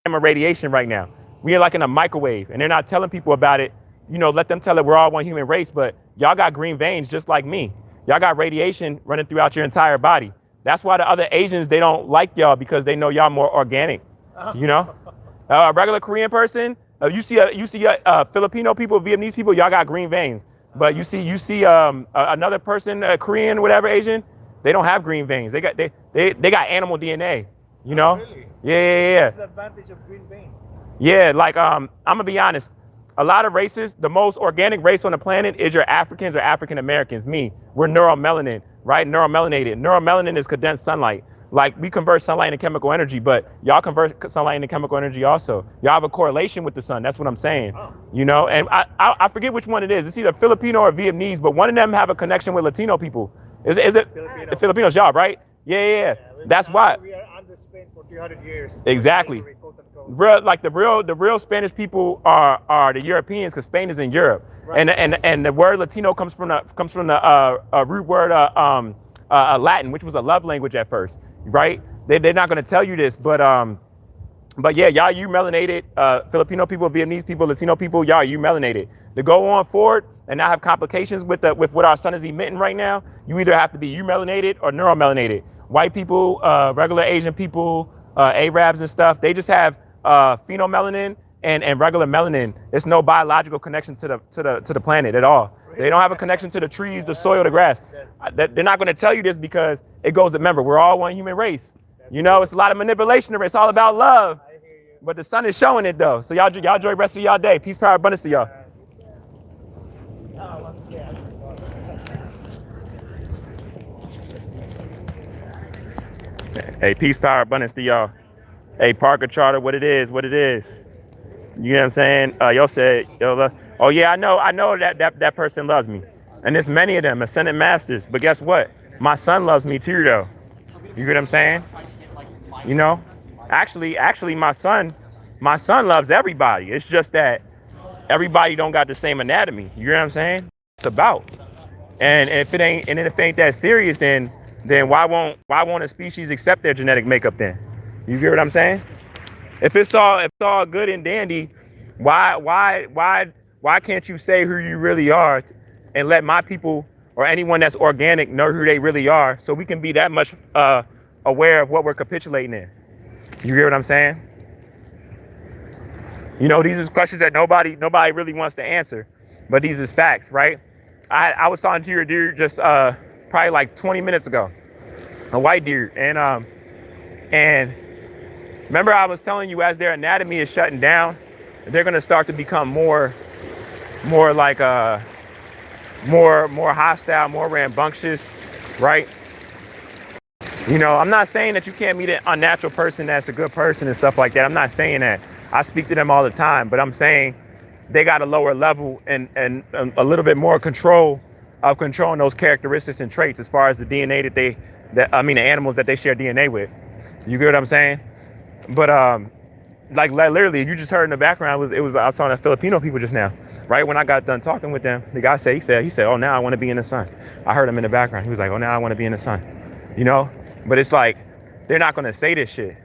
gamma radiation right now. We are like in a microwave, and they're not telling people about it. You know, let them tell it we're all one human race, but y'all got green veins just like me. Y'all got radiation running throughout your entire body. That's why the other Asians, they don't like y'all because they know y'all more organic, you know? A regular Korean person, you see Filipino people, Vietnamese people, y'all got green veins. But you see another person, Korean, whatever, Asian, they don't have green veins. They got animal DNA, you know? Really? Yeah. What's the advantage of green vein? Yeah, like I'm gonna be honest. A lot of races, the most organic race on the planet is your Africans or African Americans. Me, we're neuromelanin, right? Neuromelanated. Neuromelanin is condensed sunlight. Like we convert sunlight into chemical energy, but y'all convert sunlight into chemical energy also. Y'all have a correlation with the sun. That's what I'm saying. Oh. You know, and I forget which one it is. It's either Filipino or Vietnamese, but one of them have a connection with Latino people. Is it Filipino. the Filipinos job, right? Yeah. That's why. We are under Spain for 300 years. Exactly. Like the real Spanish people are the Europeans, because Spain is in Europe, right. and the word Latino comes from the root word Latin, which was a love language at first, right? They're not going to tell you this, but yeah, y'all, you melanated, Filipino people, Vietnamese people, Latino people, y'all, you melanated. To go on forward and not have complications with what our sun is emitting right now, you either have to be you melanated or neuromelanated. White people, regular Asian people, Arabs and stuff, they just have phenomelanin and regular melanin. There's no biological connection to the planet at all. They don't have a connection to the trees, the soil, the grass. They're not going to tell you this because it goes to, remember, we're all one human race. You know, it's a lot of manipulation. It's all about love. But the sun is showing it though. So y'all enjoy the rest of y'all day. Peace, power, abundance to y'all. Hey, peace, power, abundance to y'all. Hey, Parker Charter, what it is. You know what I'm saying? Y'all said, oh yeah, I know that person loves me. And there's many of them, ascended masters. But guess what? My son loves me too though. You get what I'm saying? You know? Actually, my son loves everybody. It's just that everybody don't got the same anatomy. You know what I'm saying? It's about. And if it ain't that serious, then why won't a species accept their genetic makeup then? You get what I'm saying? If it's all good and dandy, why can't you say who you really are and let my people or anyone that's organic know who they really are, so we can be that much aware of what we're capitulating in? You hear what I'm saying? You know, these is questions that nobody really wants to answer, but these is facts, right? I was talking to your deer just probably like 20 minutes ago, a white deer, and remember I was telling you, as their anatomy is shutting down, they're gonna start to become more like more hostile, more rambunctious, right? You know, I'm not saying that you can't meet an unnatural person that's a good person and stuff like that. I'm not saying that. I speak to them all the time, but I'm saying they got a lower level and a little bit more control of controlling those characteristics and traits as far as the DNA the animals that they share DNA with. You get what I'm saying? But like literally, you just heard in the background, I was talking to Filipino people just now. Right when I got done talking with them, the guy said, he said, oh, now I want to be in the sun. I heard him in the background. He was like, oh, now I want to be in the sun. You know? But it's like, they're not going to say this shit.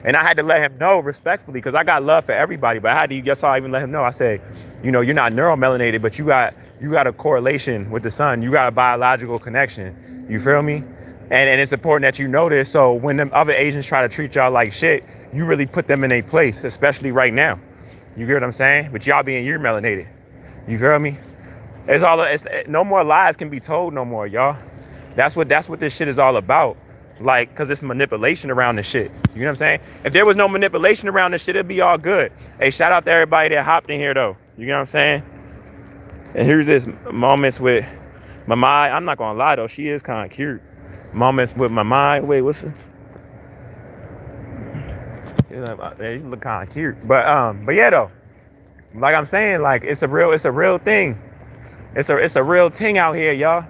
And I had to let him know respectfully, because I got love for everybody, but I had to, guess how I even let him know? I said, you know, you're not neuromelanated, but you got a correlation with the sun. You got a biological connection. You feel me? And it's important that you know this, so when them other Asians try to treat y'all like shit, you really put them in a place, especially right now. You get what I'm saying? But y'all being you're melanated. You feel me? It's no more lies can be told no more, y'all. That's what this shit is all about. Like, cause it's manipulation around this shit. You know what I'm saying? If there was no manipulation around this shit, it'd be all good. Hey, shout out to everybody that hopped in here though. You know what I'm saying? And here's this moments with my mind. I'm not gonna lie though, she is kind of cute. Moments with my mind. Wait, what's it? You look kind of cute, but yeah though. Like I'm saying, like it's a real thing. It's a real thing out here, y'all.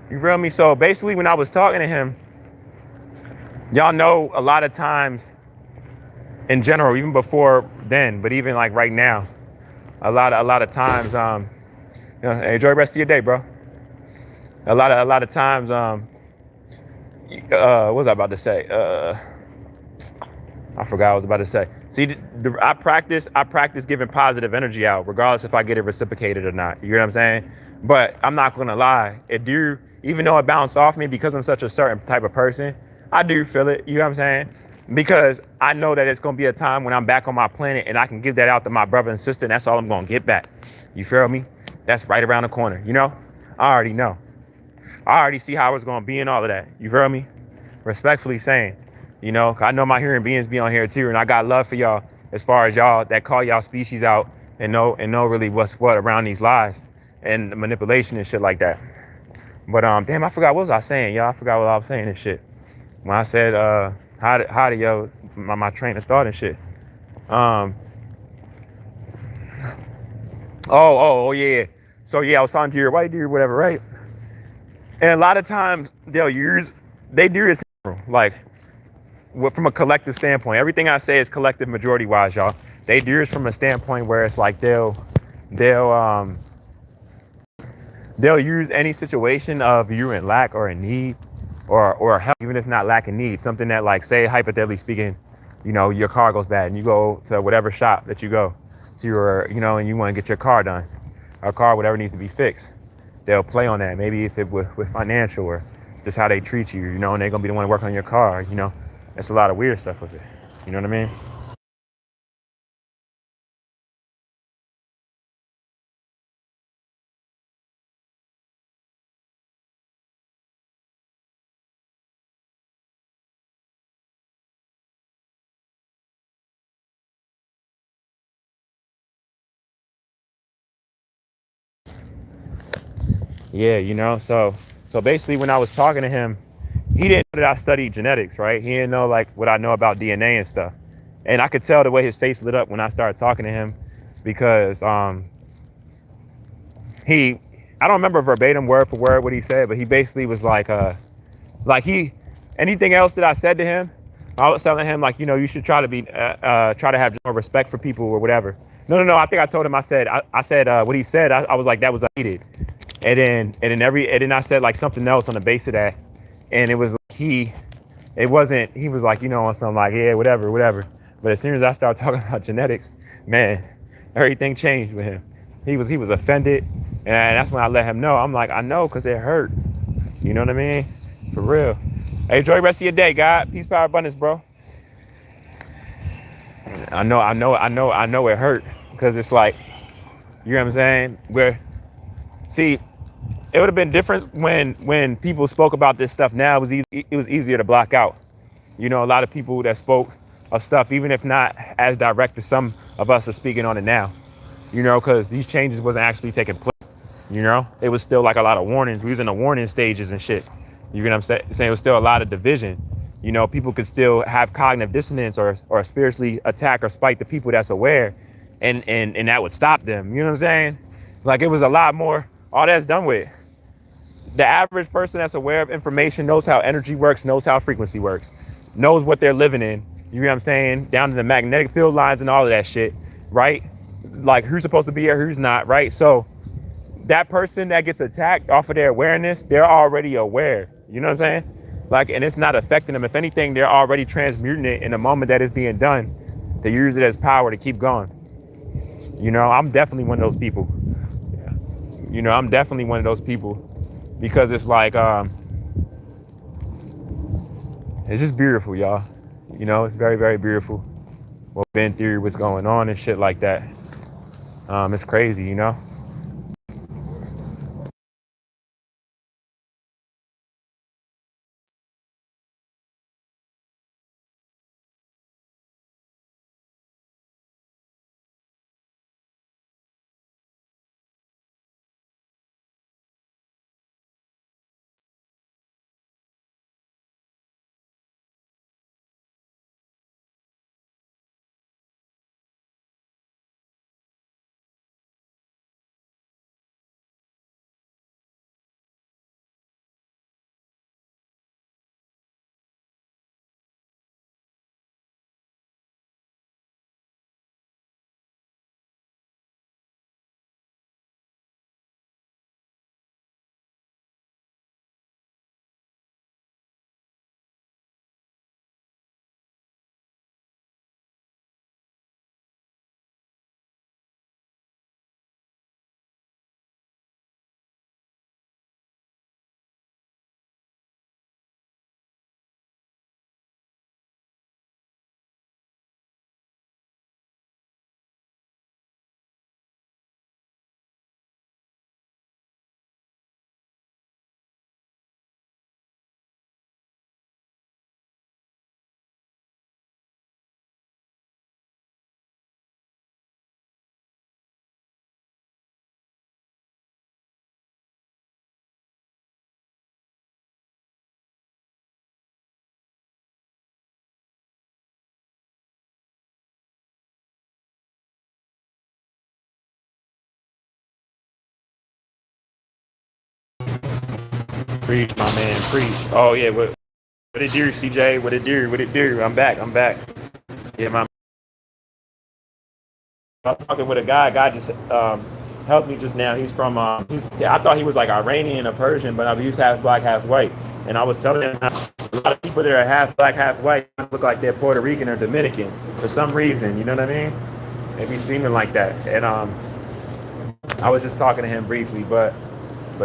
You feel me? So basically, when I was talking to him, y'all know a lot of times, in general, even before then, but even like right now, a lot of times, you know, enjoy the rest of your day, bro. A lot of times, what was I about to say? I forgot what I was about to say. See, I practice giving positive energy out, regardless if I get it reciprocated or not. You know what I'm saying? But I'm not gonna lie. It do, even though it bounced off me because I'm such a certain type of person, I do feel it. You know what I'm saying? Because I know that it's gonna be a time when I'm back on my planet and I can give that out to my brother and sister, and that's all I'm gonna get back. You feel me? That's right around the corner. You know? I already know. I already see how it's gonna be and all of that. You feel me? Respectfully saying, you know, I know my human beings be on here too, and I got love for y'all as far as y'all that call y'all species out and know really what's what around these lies and the manipulation and shit like that. But damn, I forgot what was I saying, y'all. I forgot what I was saying and shit. When I said how to yo my train of thought and shit. Um oh yeah. So yeah, I was talking to your white dude, whatever, right? And a lot of times they do this like from a collective standpoint. Everything I say is collective majority wise, y'all. They do this from a standpoint where it's like they'll um they'll use any situation of you in lack or in need or help, even if not lack and need, something that, like, say hypothetically speaking, you know, your car goes bad and you go to whatever shop that you go to, your, you know, and you want to get your car done, or car, whatever needs to be fixed. They'll play on that. Maybe if it with financial or just how they treat you, you know, and they're gonna be the one to work on your car, you know. It's a lot of weird stuff with it. You know what I mean? Yeah, you know, so basically when I was talking to him, he didn't know that I studied genetics, right? He didn't know like what I know about DNA and stuff. And I could tell the way his face lit up when I started talking to him because he I don't remember verbatim word for word what he said, but he basically was like he anything else that I said to him, I was telling him like, you know, you should try to be try to have more respect for people or whatever. No. I think I told him I said what he said. I was like that was needed. And then I said like something else on the base of that, and it was like it wasn't. He was like, you know, on something like, yeah, whatever. But as soon as I started talking about genetics, man, everything changed with him. He was offended, and that's when I let him know. I'm like, I know, cause it hurt. You know what I mean? For real. Hey, enjoy the rest of your day, God. Peace, power, abundance, bro. I know it hurt because it's like, you know what I'm saying? Where, see, it would have been different when people spoke about this stuff. Now it was easier to block out. You know, a lot of people that spoke of stuff, even if not as direct as some of us are speaking on it now. You know, because these changes wasn't actually taking place. You know, it was still like a lot of warnings. We was in the warning stages and shit. You know what I'm saying? It was still a lot of division. You know, people could still have cognitive dissonance or spiritually attack or spite the people that's aware, and that would stop them. You know what I'm saying? Like it was a lot more. All that's done with. The average person that's aware of information knows how energy works, knows how frequency works, knows what they're living in. You know what I'm saying? Down to the magnetic field lines and all of that shit, right? Like who's supposed to be here, who's not, right? So that person that gets attacked off of their awareness, they're already aware. You know what I'm saying? Like, and it's not affecting them. If anything, they're already transmuting it in the moment that it's being done to use it as power to keep going. You know, I'm definitely one of those people. You know, I'm definitely one of those people because it's like, it's just beautiful, y'all. You know, it's very, very beautiful. What been through, what's going on and shit like that. It's crazy, you know. Preach, my man, preach. Oh yeah, what it do, CJ? What it do? What it do? I'm back. I'm back. Yeah, my. I was talking with a guy. A guy just helped me just now. He's from. I thought he was like Iranian or Persian, but he's half black, half white. And I was telling him a lot of people that are half black, half white look like they're Puerto Rican or Dominican for some reason. You know what I mean? They be seeming like that. And I was just talking to him briefly, but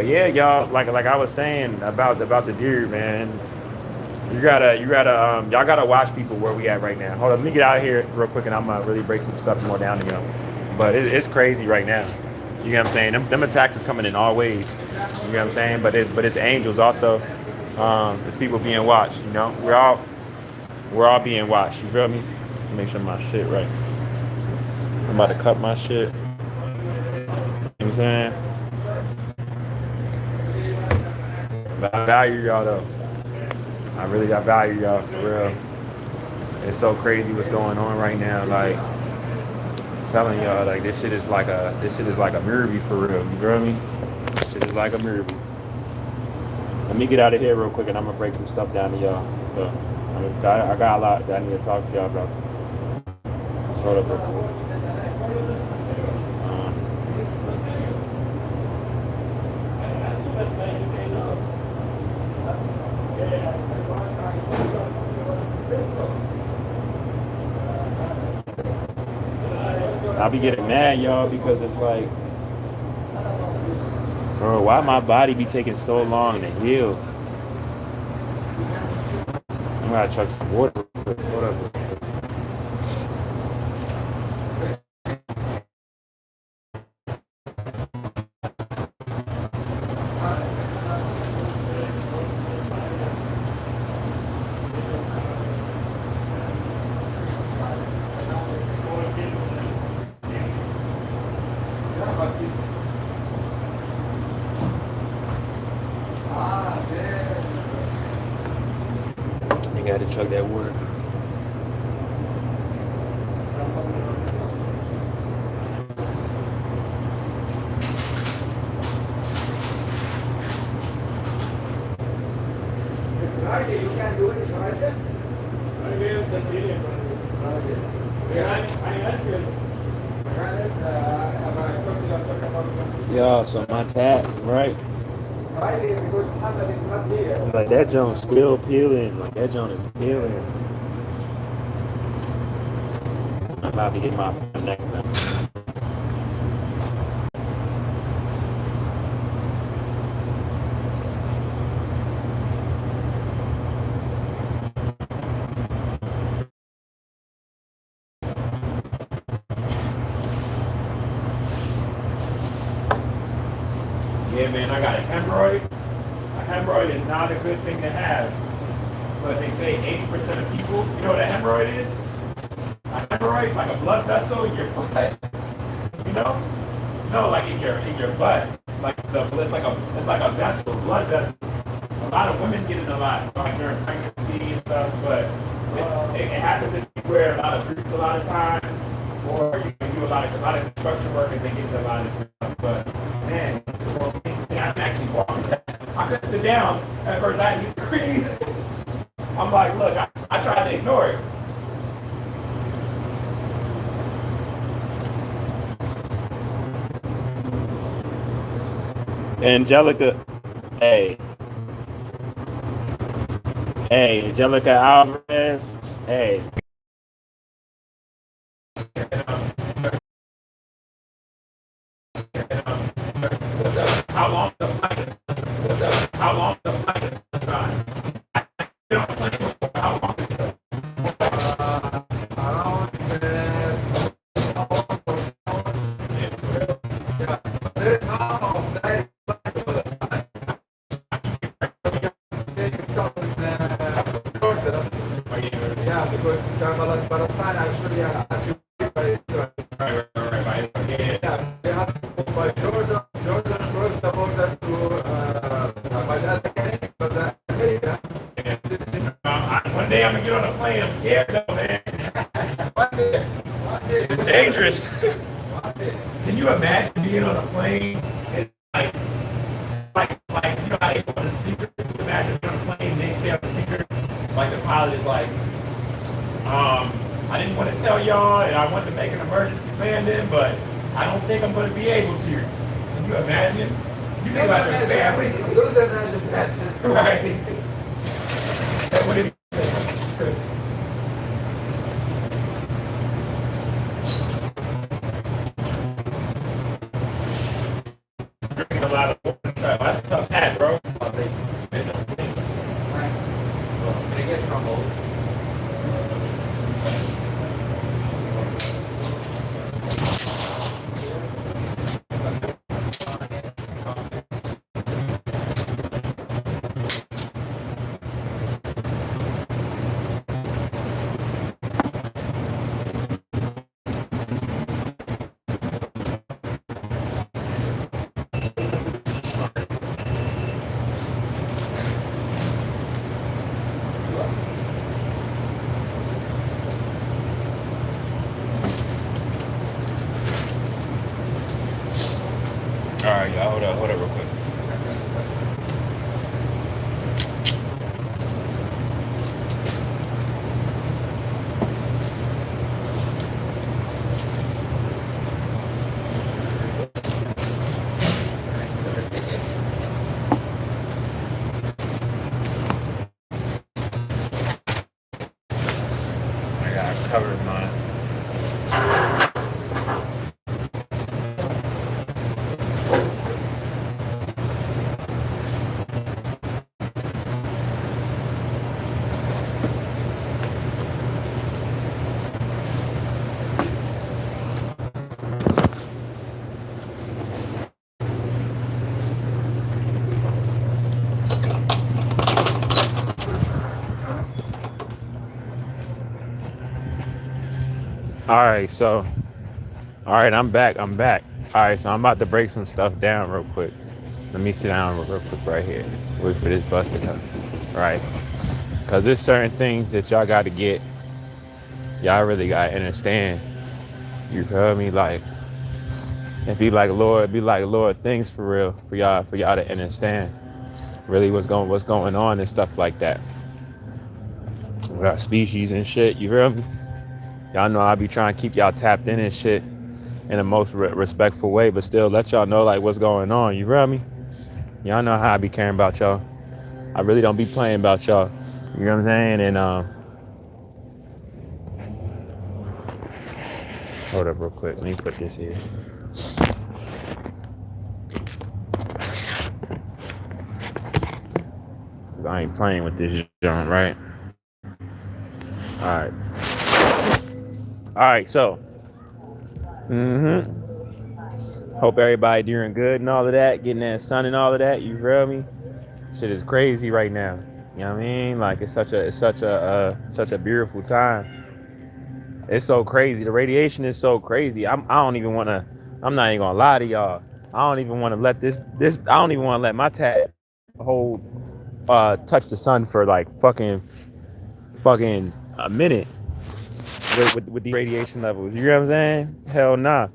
yeah, y'all, like I was saying about the deer, man. Y'all gotta watch people where we at right now. Hold on, let me get out of here real quick, and I'm gonna really break some stuff more down to y'all. But it's crazy right now. You know what I'm saying? Them attacks is coming in all ways. You know what I'm saying? But it's angels also. It's people being watched. You know, we're all being watched. You feel me? Make sure my shit right. I'm about to cut my shit. You know what I'm saying? But I value y'all though. I value y'all for real. It's so crazy what's going on right now. Like I'm telling y'all, like this shit is like a movie for real. You feel me? This shit is like a movie. Let me get out of here real quick, and I'm gonna break some stuff down to y'all. So, I got a lot that I need to talk to y'all about. Sort of. I'll be getting mad, y'all, because it's like, bro, why my body be taking so long to heal? I'm gonna chuck some water. Hold up. You gotta chug that water. Friday, you can do it, Friday? Yo, so my tat, right? Friday, because Hassan is not here. Like that joint's still peeling. Like that joint is peeling. I'm about to get my neck now. Yeah, man, I got a hemorrhoid. A hemorrhoid is not a good thing to have. But they say 80% of people, you know what a hemorrhoid is? A hemorrhoid, like a blood vessel in your butt. You know? No, like in your butt. Like it's like a vessel, blood vessel. A lot of women get it a lot, like during pregnancy and stuff, but it happens if you wear a lot of boots a lot of times, or you do a lot of construction work and they get a lot of this stuff. But man, it's the most painful thing. I can actually walk. I couldn't sit down. At first I had to breathe. I'm like, look, I tried to ignore it. Angelica, hey, Angelica Alvarez, hey. What's up? How long the fight? What's up? How long the fight? Time. You don't play before. How long is it? Around this house, that yeah, because Palestine actually Right. yeah, they have by Jordan crossed the border to by that but America. One day I'm gonna get on a plane. I'm scared though, man. One day. It's dangerous. One day. Can you imagine being on a plane and like know how they put on the speaker? Imagine on a plane, they say on the speaker, like the pilot is like, I didn't want to tell y'all, and I wanted to make an emergency landing, but I don't think I'm going to be able to. Can you imagine? You think about your family. Don't imagine that. Right. That would it drinking a lot of water. That's a tough hat, bro. It gets rumbled. All right, y'all. Hold up real quick. I got covered mine. All right, I'm back. All right, so I'm about to break some stuff down real quick. Let me sit down real quick right here. Wait for this bus to come. Right? Because there's certain things that y'all got to get. Y'all really got to understand. You feel me? Like, and be like, Lord, things for real, for y'all to understand really what's going on and stuff like that. With our species and shit, you feel me? Y'all know I be trying to keep y'all tapped in and shit in the most respectful way, but still let y'all know like what's going on. You feel me? Y'all know how I be caring about y'all. I really don't be playing about y'all. You know what I'm saying? And hold up real quick. Let me put this here. I ain't playing with this joint, right? All right. So, hope everybody doing good and all of that, getting that sun and all of that. You feel me? Shit is crazy right now. You know what I mean? Like it's such a beautiful time. It's so crazy. The radiation is so crazy. I'm not even gonna lie to y'all. I don't even want to let this. I don't even want to let my tat hold touch the sun for like fucking a minute with the radiation levels. You know what I'm saying? Hell nah.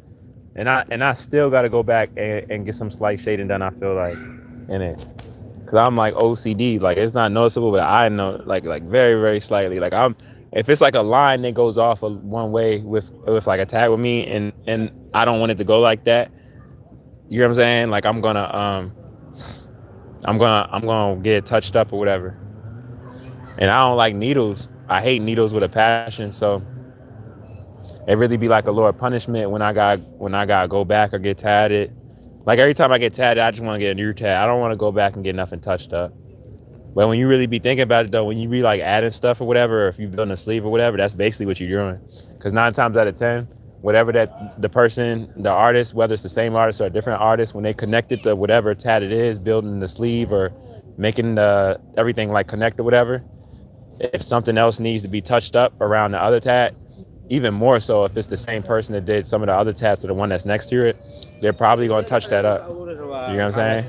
And I still got to go back and get some slight shading done. I feel like in it, cause I'm like OCD. Like it's not noticeable, but I know like very very slightly. Like if it's like a line that goes off of one way with like a tag with me, and I don't want it to go like that. You know what I'm saying? Like I'm gonna get it touched up or whatever. And I don't like needles. I hate needles with a passion. So it really be like a Lord punishment when I got go back or get tatted. Like every time I get tatted, I just want to get a new tat. I don't want to go back and get nothing touched up. But when you really be thinking about it though, when you be like adding stuff or whatever, or if you building a sleeve or whatever, that's basically what you're doing. Because 9 times out of 10, whatever that the person, the artist, whether it's the same artist or a different artist, when they connect it to whatever tat it is, building the sleeve or making everything like connect or whatever, if something else needs to be touched up around the other tat, even more so if it's the same person that did some of the other tats or the one that's next to it, they're probably going to touch that up. You know what I'm saying?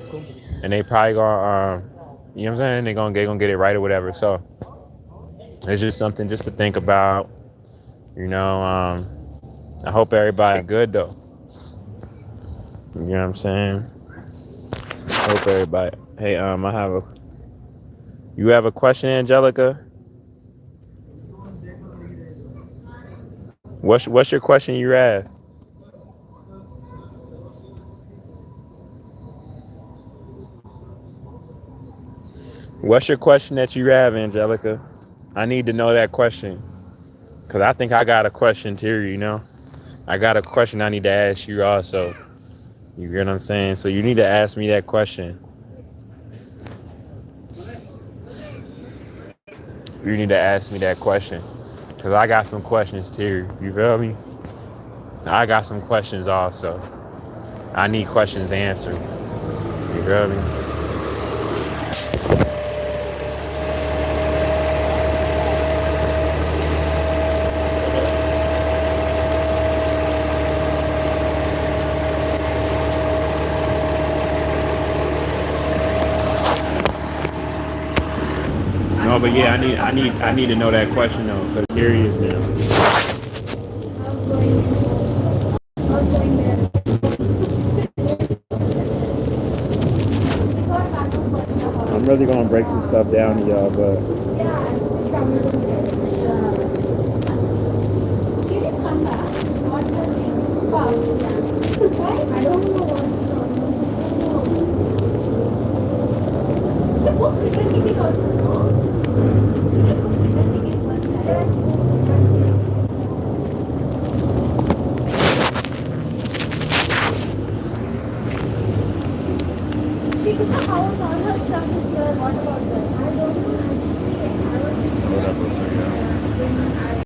And they probably going to, you know what I'm saying? They're going to get it right or whatever. So it's just something just to think about. You know, I hope everybody good though. You know what I'm saying? I hope everybody Hey, you have a question, Angelica? What's your question you have? What's your question that you have, Angelica? I need to know that question. Cause I think I got a question too, you know? I got a question I need to ask you also. You get what I'm saying? So you need to ask me that question. You need to ask me that question. Cause I got some questions too. You feel me? I got some questions also. I need questions answered. You feel me? No, but yeah, I need to know that question though. Cause I'm curious now. I'm really gonna break some stuff down to y'all, but She took a house, all her stuff is here. What about that? I don't know actually. I was thinking the same.